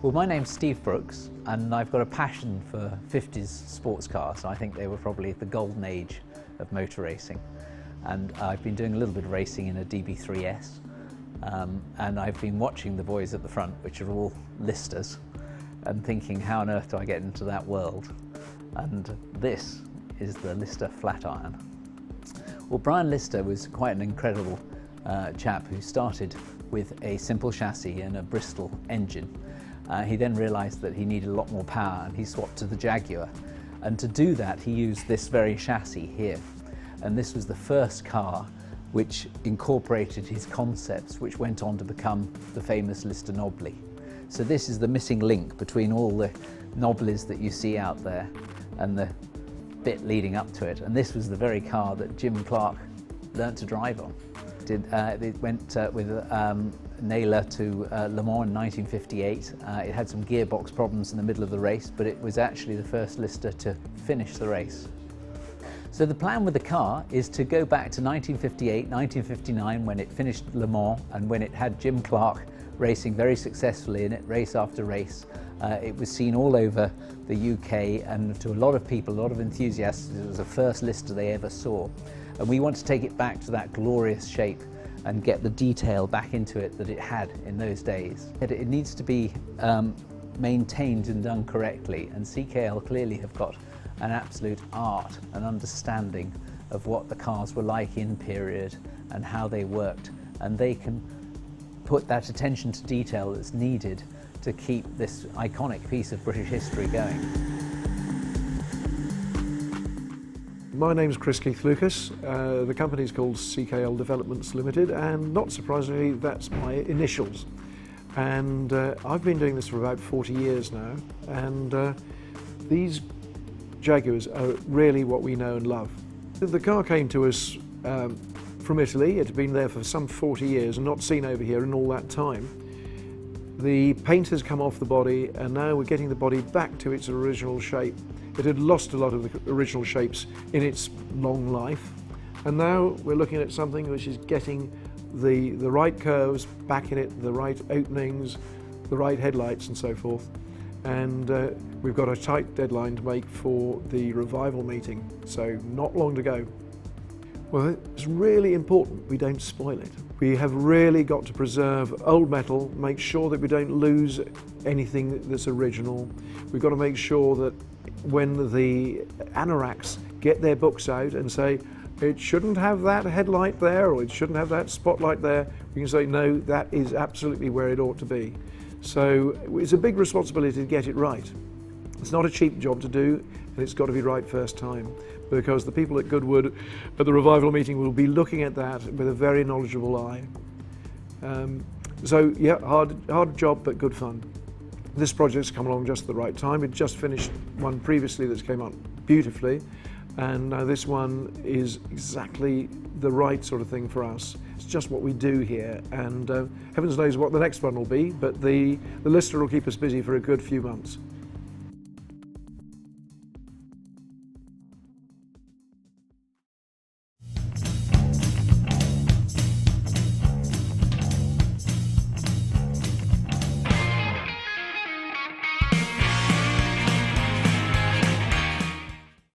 Well, my name's Steve Brooks, and I've got a passion for 50s sports cars. I think they were probably the golden age of motor racing. And I've been doing a little bit of racing in a DB3S, and I've been watching the boys at the front, which are all Listers, and thinking, how on earth do I get into that world? And this is the Lister Flat Iron. Well, Brian Lister was quite an incredible chap who started with a simple chassis and a Bristol engine. He then realised that he needed a lot more power, and he swapped to the Jaguar. And to do that, he used this very chassis here. And this was the first car which incorporated his concepts, which went on to become the famous Lister Knobbly. So this is the missing link between all the Knobblies that you see out there and the bit leading up to it. And this was the very car that Jim Clark learnt to drive on. It went with Naylor to Le Mans in 1958. It had some gearbox problems in the middle of the race, but it was actually the first Lister to finish the race. So the plan with the car is to go back to 1958, 1959, when it finished Le Mans and when it had Jim Clark racing very successfully in it, race after race. It was seen all over the UK, and to a lot of people, a lot of enthusiasts, it was the first Lister they ever saw. And we want to take it back to that glorious shape and get the detail back into it that it had in those days. It needs to be maintained and done correctly, and CKL clearly have got an absolute art and understanding of what the cars were like in period and how they worked, and they can put that attention to detail that's needed to keep this iconic piece of British history going. My name's Chris Keith-Lucas. The company is called CKL Developments Limited, and not surprisingly that's my initials. And I've been doing this for about 40 years now, and these Jaguars are really what we know and love. The car came to us from Italy. It had been there for some 40 years and not seen over here in all that time. The paint has come off the body, and now we're getting the body back to its original shape. It had lost a lot of the original shapes in its long life, and now we're looking at something which is getting the right curves back in it, the right openings, the right headlights and so forth. And we've got a tight deadline to make for the revival meeting, so not long to go. Well, it's really important we don't spoil it. We have really got to preserve old metal, make sure that we don't lose anything that's original. We've got to make sure that when the anoraks get their books out and say, it shouldn't have that headlight there, or it shouldn't have that spotlight there, we can say, no, that is absolutely where it ought to be. So it's a big responsibility to get it right. It's not a cheap job to do, and it's got to be right first time, because the people at Goodwood at the revival meeting will be looking at that with a very knowledgeable eye. So yeah, hard job, but good fun. This project's come along just at the right time. We'd just finished one previously that's came out beautifully, and now this one is exactly the right sort of thing for us. It's just what we do here, and heavens knows what the next one will be, but the Lister will keep us busy for a good few months.